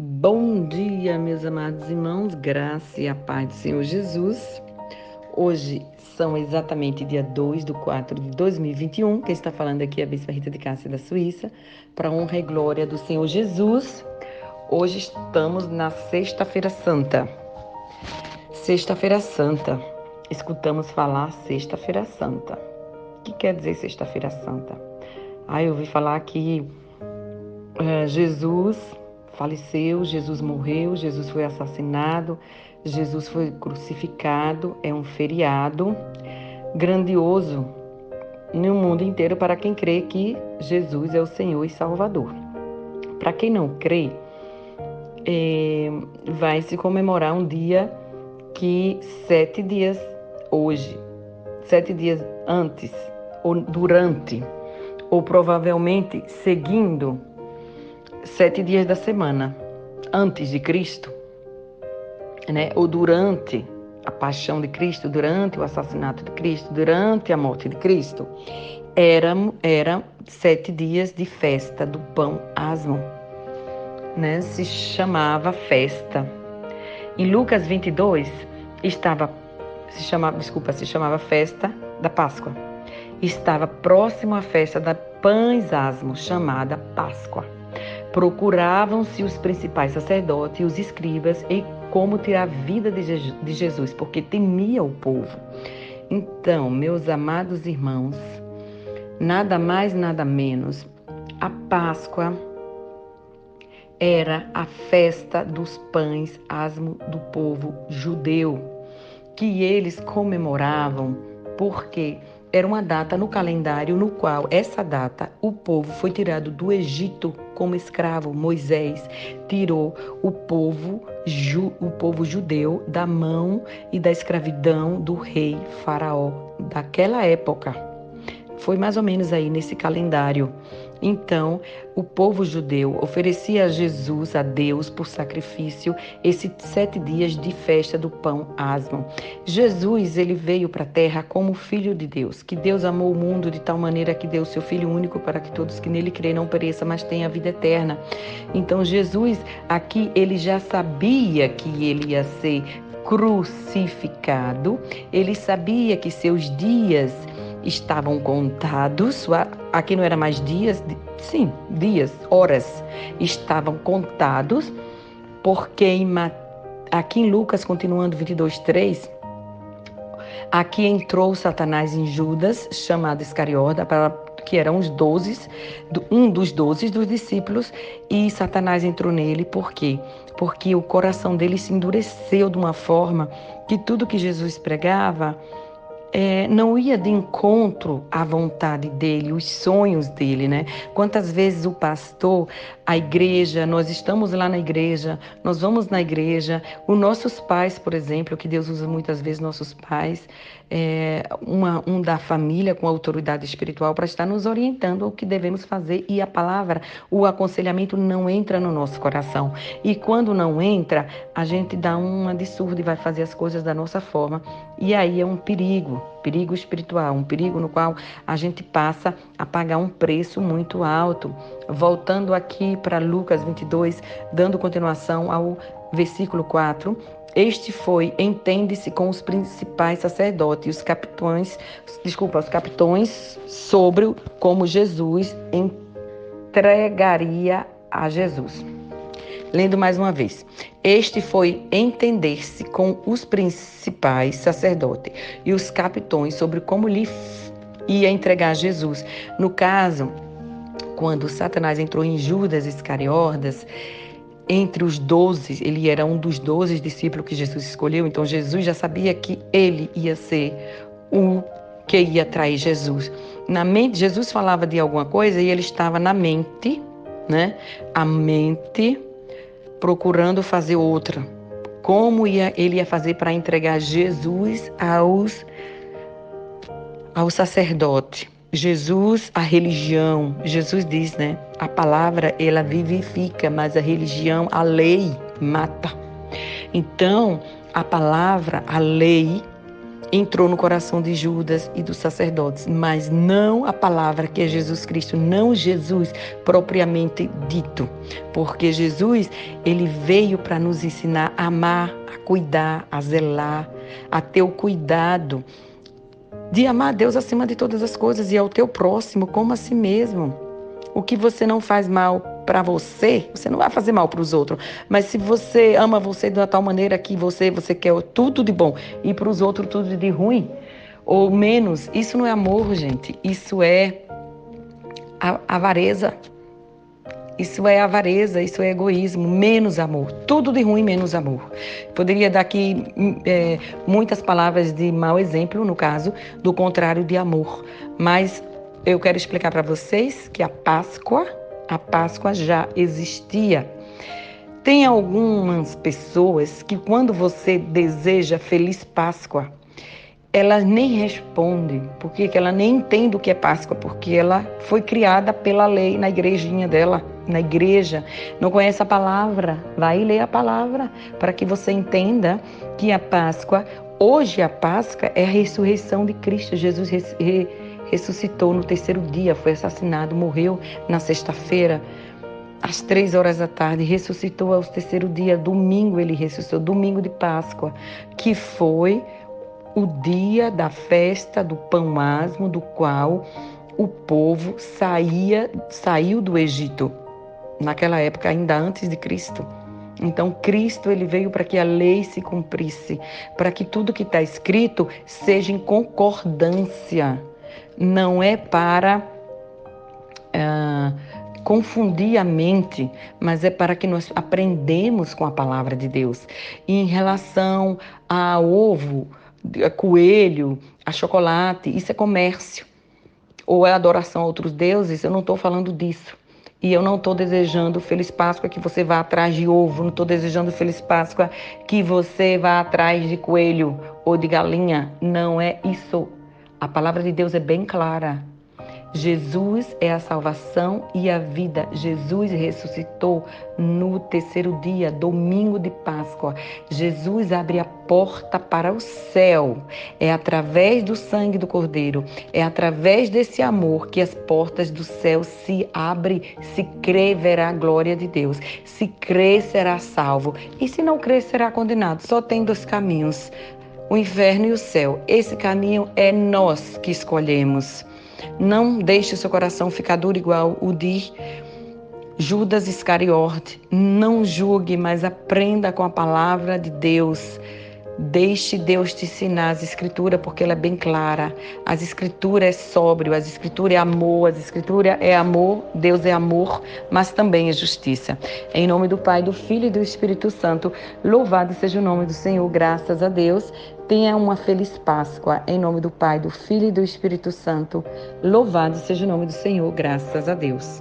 Bom dia, meus amados irmãos, graça e a paz do Senhor Jesus. Hoje são exatamente dia 2/4/2021. Quem está falando aqui é a Bispa Rita de Cássia da Suíça, para honra e glória do Senhor Jesus. Hoje estamos na Sexta-feira Santa. Sexta-feira Santa. Escutamos falar Sexta-feira Santa. O que quer dizer Sexta-feira Santa? Eu ouvi falar que Jesus faleceu, Jesus morreu, Jesus foi assassinado, Jesus foi crucificado. É um feriado grandioso no mundo inteiro para quem crê que Jesus é o Senhor e Salvador. Para quem não crê, vai se comemorar um dia que 7 dias hoje, 7 dias antes, ou durante, ou provavelmente seguindo 7 dias da semana antes de Cristo, né? Ou durante a paixão de Cristo, durante o assassinato de Cristo, durante a morte de Cristo, era 7 dias de festa do pão asmo, né? Se chamava festa. Em Lucas 22 se chamava festa da Páscoa. Estava próximo à festa da pães asmo, chamada Páscoa. Procuravam-se os principais sacerdotes e os escribas em como tirar a vida de Jesus, porque temia o povo. Então, meus amados irmãos, nada mais, nada menos, a Páscoa era a festa dos pães asmo do povo judeu, que eles comemoravam porque era uma data no calendário no qual, essa data, o povo foi tirado do Egito como escravo. Moisés tirou o povo judeu da mão e da escravidão do rei Faraó daquela época. Foi mais ou menos aí nesse calendário. Então, o povo judeu oferecia a Jesus, a Deus, por sacrifício, esses 7 dias de festa do pão asmo. Jesus, ele veio para a terra como filho de Deus, que Deus amou o mundo de tal maneira que deu o seu Filho único para que todos que nele creem não pereçam, mas tenham a vida eterna. Então, Jesus, aqui, ele já sabia que ele ia ser crucificado, ele sabia que seus dias estavam contados. Aqui não era mais dias, dias, horas estavam contados, porque aqui em Lucas, continuando 22:3, aqui entrou Satanás em Judas, chamado Iscariote, que eram um dos 12 dos discípulos, e Satanás entrou nele. Por quê? Porque o coração dele se endureceu de uma forma que tudo que Jesus pregava não ia de encontro à vontade dele, os sonhos dele, né? Quantas vezes o pastor, a igreja, nós estamos lá na igreja, nós vamos na igreja, os nossos pais, por exemplo, que Deus usa muitas vezes nossos pais, um da família com autoridade espiritual para estar nos orientando o que devemos fazer, e a palavra, o aconselhamento não entra no nosso coração. E quando não entra, a gente dá uma de surdo e vai fazer as coisas da nossa forma, e aí é um perigo espiritual, um perigo no qual a gente passa a pagar um preço muito alto. Voltando aqui para Lucas 22, dando continuação ao versículo 4, entende-se com os principais sacerdotes e os capitões sobre como Jesus entregaria a Jesus. Lendo mais uma vez. Este foi entender-se com os principais sacerdotes e os capitões sobre como lhe ia entregar Jesus. No caso, quando Satanás entrou em Judas Iscariotes, entre os 12, ele era um dos 12 discípulos que Jesus escolheu. Então Jesus já sabia que ele ia ser o que ia trair Jesus. Na mente, Jesus falava de alguma coisa e ele estava na mente, né? A mente procurando fazer outra. Como ele ia fazer para entregar Jesus ao sacerdote? Jesus, a religião. Jesus diz, né? A palavra, ela vivifica, mas a religião, a lei, mata. Então, a palavra, a lei, entrou no coração de Judas e dos sacerdotes, mas não a palavra que é Jesus Cristo, não Jesus propriamente dito, porque Jesus, ele veio para nos ensinar a amar, a cuidar, a zelar, a ter o cuidado de amar a Deus acima de todas as coisas e ao teu próximo como a si mesmo. O que você não faz mal para você, você não vai fazer mal para os outros. Mas se você ama você de uma tal maneira que você quer tudo de bom e para os outros tudo de ruim, ou menos, isso não é amor, gente. Isso é avareza. Isso é avareza, isso é egoísmo, menos amor. Tudo de ruim, menos amor. Poderia dar aqui muitas palavras de mau exemplo, no caso, do contrário de amor. Mas eu quero explicar para vocês que a Páscoa já existia. Tem algumas pessoas que quando você deseja Feliz Páscoa, ela nem responde, porque ela nem entende o que é Páscoa, porque ela foi criada pela lei na igrejinha dela, na igreja, não conhece a palavra. Vai ler a palavra para que você entenda que a Páscoa, hoje a Páscoa é a ressurreição de Cristo. Jesus ressuscitou no terceiro dia, foi assassinado, morreu na sexta-feira, às 3 horas da tarde, ressuscitou ao terceiro dia, domingo ele ressuscitou, domingo de Páscoa, que foi o dia da festa do pão asmo, do qual o povo saiu do Egito, naquela época, ainda antes de Cristo. Então, Cristo ele veio para que a lei se cumprisse, para que tudo que está escrito seja em concordância. Não é para confundir a mente, mas é para que nós aprendemos com a palavra de Deus. E em relação a ovo, a coelho, a chocolate, isso é comércio. Ou é adoração a outros deuses, eu não estou falando disso. E eu não estou desejando Feliz Páscoa que você vá atrás de ovo, não estou desejando Feliz Páscoa que você vá atrás de coelho ou de galinha. Não é isso. A palavra de Deus é bem clara. Jesus é a salvação e a vida. Jesus ressuscitou no terceiro dia, domingo de Páscoa. Jesus abre a porta para o céu. É através do sangue do Cordeiro, é através desse amor que as portas do céu se abrem. Se crer, verá a glória de Deus. Se crer, será salvo. E se não crer, será condenado. Só tem 2 caminhos, o inferno e o céu. Esse caminho é nós que escolhemos. Não deixe o seu coração ficar duro igual o de Judas Iscariote. Não julgue, mas aprenda com a palavra de Deus. Deixe Deus te ensinar as escrituras, porque ela é bem clara. As escrituras é sóbrio, as escrituras é amor, as escrituras é amor, Deus é amor, mas também é justiça. Em nome do Pai, do Filho e do Espírito Santo, louvado seja o nome do Senhor, graças a Deus. Tenha uma feliz Páscoa, em nome do Pai, do Filho e do Espírito Santo. Louvado seja o nome do Senhor, graças a Deus.